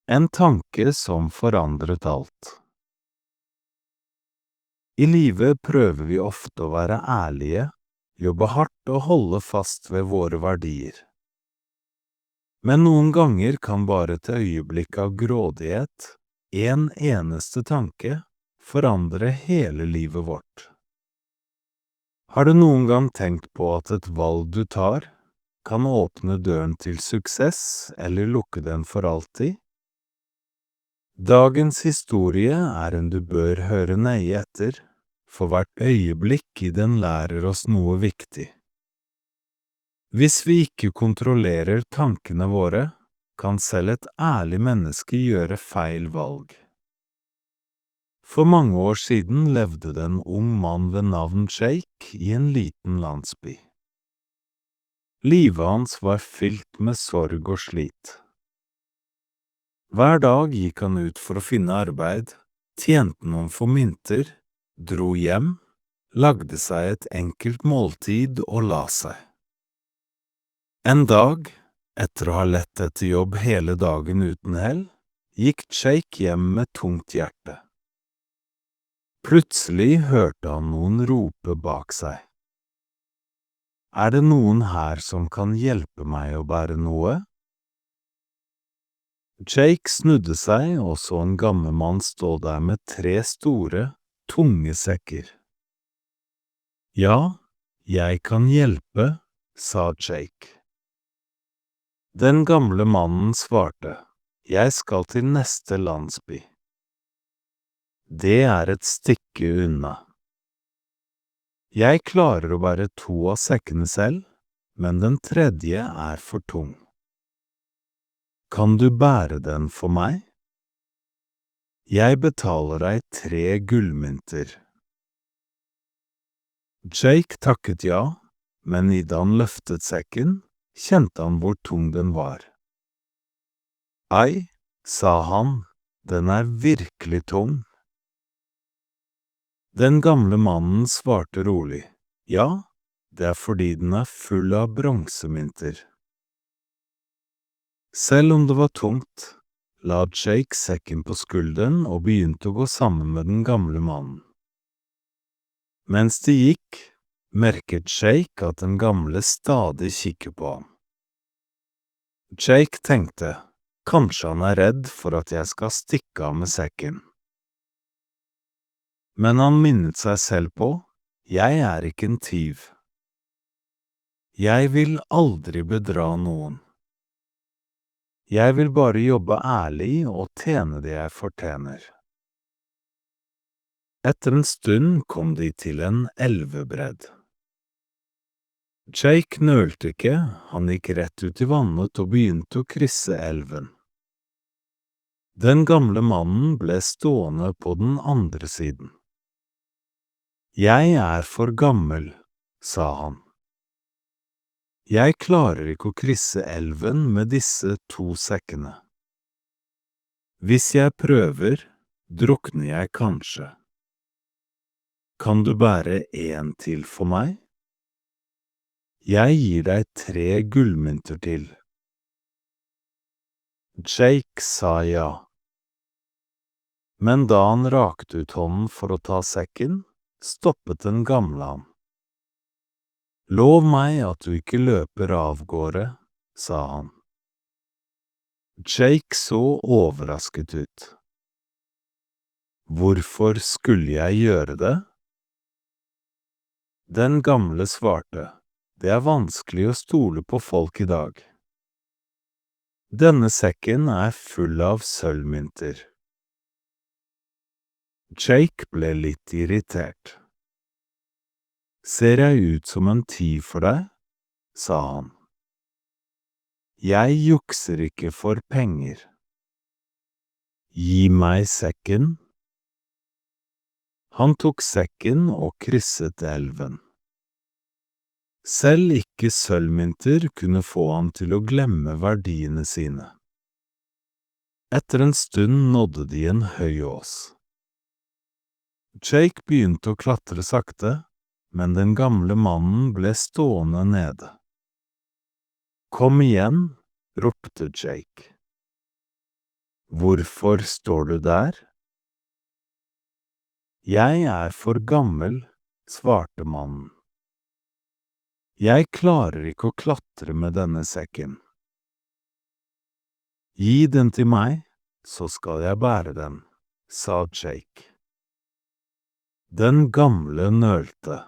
En tanke som forandret alt. I livet prøver vi ofte å være ærlige, jobbe hardt og holde fast ved våre verdier. Men noen ganger kan bare et øyeblikk av grådighet, en eneste tanke, forandre hele livet vårt. Har du noen gang tenkt på at et valg du tar, kan åpne døren til suksess eller lukke den for alltid? Dagens historie er en du bør høre nøye etter, for hvert øyeblikk i den lærer oss noe viktig. Hvis vi ikke kontrollerer tankene våre, kan selv et ærlig menneske gjøre feil valg. For mange år siden levde det en ung mann ved navn Jake i en liten landsby. Livet hans var fylt med sorg og slit. Hver dag gikk han ut for å finne arbeid, tjente noen få mynter, dro hjem, lagde seg et enkelt måltid og la seg. En dag, etter å ha lett etter jobb hele dagen uten hell, gikk Jake hjem med tungt hjerte. Plutselig hørte han noen rope bak seg. Er det noen her som kan hjelpe meg å bære noe? Jake snudde seg og så en gammel mann stå der med 3 store, tunge sekker. Ja, jeg kan hjelpe, sa Jake. Den gamle mannen svarte, jeg skal til neste landsby. Det er et stykke unna. Jeg klarer å bære 2 av sekkene selv, men den tredje er for tung. Kan du bære den for meg? Jeg betaler deg 3 gullmynter. Jake takket ja, men idet han løftet sekken, kjente han hvor tung den var. Ei, sa han, den er virkelig tung. Den gamle mannen svarte rolig, ja, det er fordi den er full av bronsemynter. Selv om det var tungt, la Jake sekken på skulderen og begynte å gå sammen med den gamle mannen. Mens de gikk, merket Jake at den gamle stadig kikket på ham. Jake tenkte, kanskje han er redd for at jeg skal stikke av med sekken. Men han minnet seg selv på, jeg er ikke en tyv. Jeg vil aldri bedra noen. Jeg vil bare jobbe ærlig og tjene det jeg fortjener. Etter en stund kom de til en elvebredd. Jake nølte ikke, han gikk rett ut i vannet og begynte å krysse elven. Den gamle mannen ble stående på den andre siden. Jeg er for gammel, sa han. Jeg klarer ikke å krysse elven med disse 2 sekkene. Hvis jeg prøver, drukner jeg kanskje. Kan du bære 1 til for meg? Jeg gir deg 3 gullmynter til. Jake sa ja. Men da han rakte ut hånden for å ta sekken, stoppet den gamle ham. Lov meg at du ikke løper av gårde, sa han. Jake så overrasket ut. Hvorfor skulle jeg gjøre det? Den gamle svarte, det er vanskelig å stole på folk i dag. Denne sekken er full av sølvmynter. Jake ble litt irritert. Ser jeg ut som en tyv for deg? Sa han. Jeg jukser ikke for penger. Gi meg sekken. Han tok sekken og krysset elven. Selv ikke sølvmynter kunne få ham til å glemme verdiene sine. Etter en stund nådde de en høy ås. Jake begynte å klatre sakte, men den gamle mannen ble stående nede. Kom igjen, ropte Jake. Hvorfor står du der? Jeg for gammel, svarte mannen. Jeg klarer ikke å klatre med denne sekken. Gi den til meg, så skal jeg bære den, sa Jake. Den gamle nølte.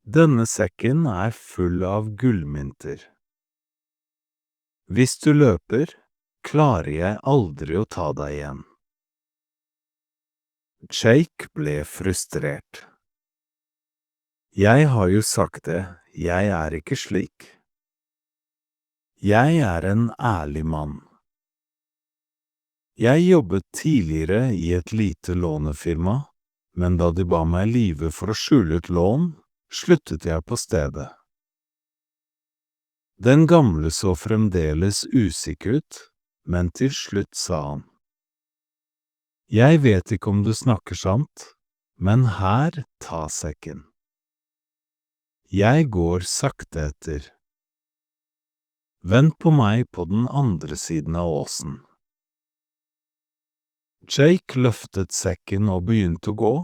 Denne sekken full av gullmynter. Hvis du løper, klarer jeg aldri å ta deg igjen. Jake ble frustrert. Jeg har jo sagt det, jeg ikke slik. Jeg en ærlig mann. Jeg jobbet tidligere i et lite lånefirma, men da de ba meg lyve for å skjule et lån, sluttet jeg på stedet. Den gamle så fremdeles usikker ut, men til slutt sa han. Jeg vet ikke om du snakker sant, men her, ta sekken. Jeg går sakte etter. Vent på meg på den andre siden av åsen. Jake løftet sekken og begynte å gå,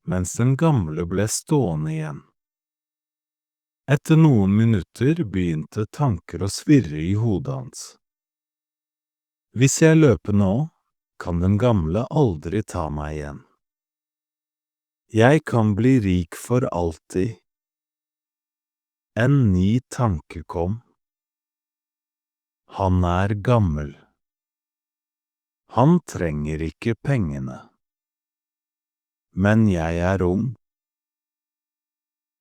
mens den gamle ble stående igjen. Etter noen minutter begynte tanker å svirre i hodet hans. Hvis jeg løper nå, kan den gamle aldri ta meg igjen. Jeg kan bli rik for alltid. En ny tanke kom. Han gammel. Han trenger ikke pengene. Men jeg ung.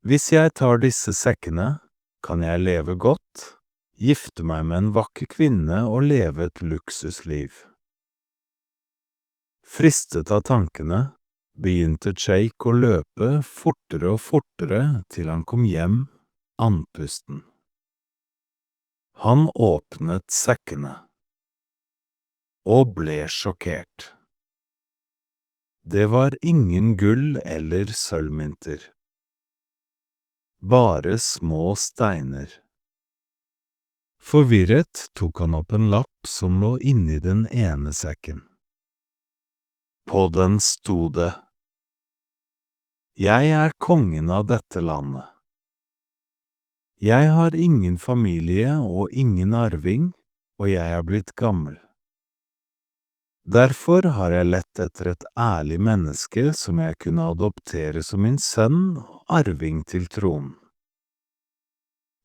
Hvis jeg tar disse sekkene, kan jeg leve godt, gifte meg med en vakker kvinne og leve et luksusliv. Fristet av tankene, begynte Jake å løpe fortere og fortere til han kom hjem, andpusten. Han åpnet sekkene og ble sjokkert. Det var ingen gull eller sølvmynter. Bare små steiner. Forvirret tok han opp en lapp som lå inni den ene sekken. På den sto det: Jeg kongen av dette landet. Jeg har ingen familie og ingen arving, og jeg blitt gammel. Derfor har jeg lett etter et ærlig menneske som jeg kunne adoptere som min sønn og arving til tronen.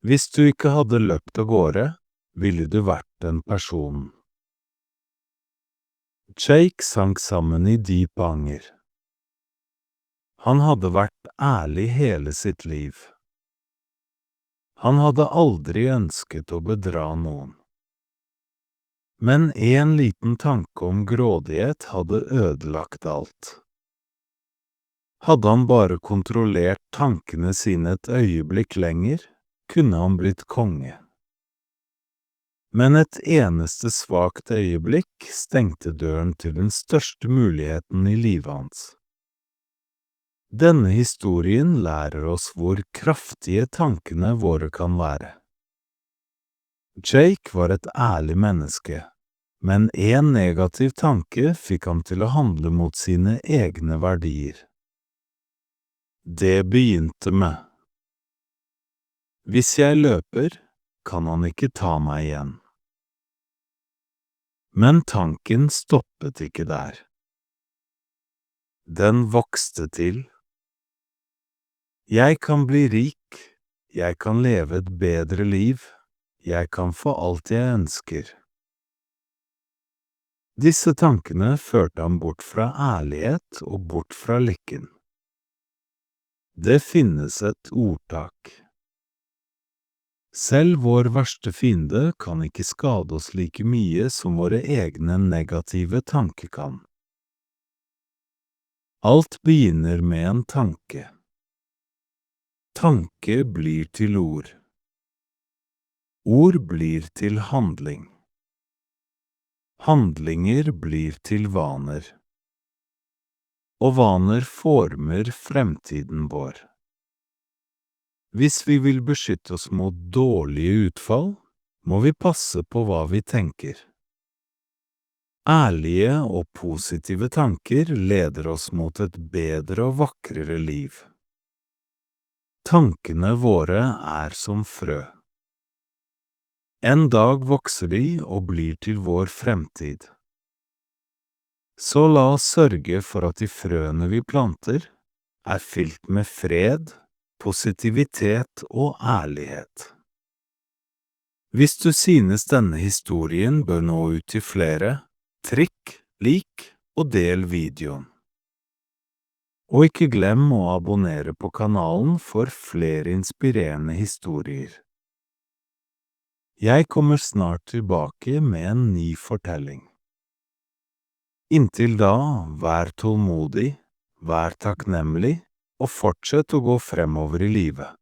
Hvis du ikke hadde løpt av gårde, ville du vært den personen. Jake sank sammen i dyp anger. Han hadde vært ærlig hele sitt liv. Han hadde aldri ønsket å bedra noen. Men en liten tanke om grådighet hadde ødelagt alt. Hadde han bare kontrollert tankene sine et øyeblikk lenger, kunne han blitt konge. Men et eneste svakt øyeblikk stengte døren til den største muligheten i livet hans. Denne historien lærer oss hvor kraftige tankene våre kan være. Jake var et ærlig menneske, men en negativ tanke fikk ham til å handle mot sine egne verdier. Det begynte med: Hvis jeg løper, kan han ikke ta meg igjen. Men tanken stoppet ikke der. Den vokste til: Jeg kan bli rik, jeg kan leve et bedre liv, jeg kan få alt jeg ønsker. Disse tankene førte ham bort fra ærlighet og bort fra lykken. Det finnes et ordtak. Selv vår verste fiende kan ikke skade oss like mye som våre egne negative tanker kan. Alt begynner med en tanke. Tanke blir til ord. Ord blir til handling. Handlinger blir til vaner. Og vaner former fremtiden vår. Hvis vi vil beskytte oss mot dårlige utfall, må vi passe på hva vi tenker. Ærlige og positive tanker leder oss mot et bedre og vakrere liv. Tankene våre er som frø. En dag vokser de og blir til vår fremtid. Så la oss sørge for at de frøene vi planter, er fylt med fred, positivitet og ærlighet. Hvis du synes denne historien bør nå ut til flere, trykk, lik og del videoen. Og ikke glem å abonnere på kanalen for flere inspirerende historier. Jeg kommer snart tilbake med en ny fortelling. Inntil da, vær tålmodig, vær takknemlig, og fortsett å gå fremover i livet.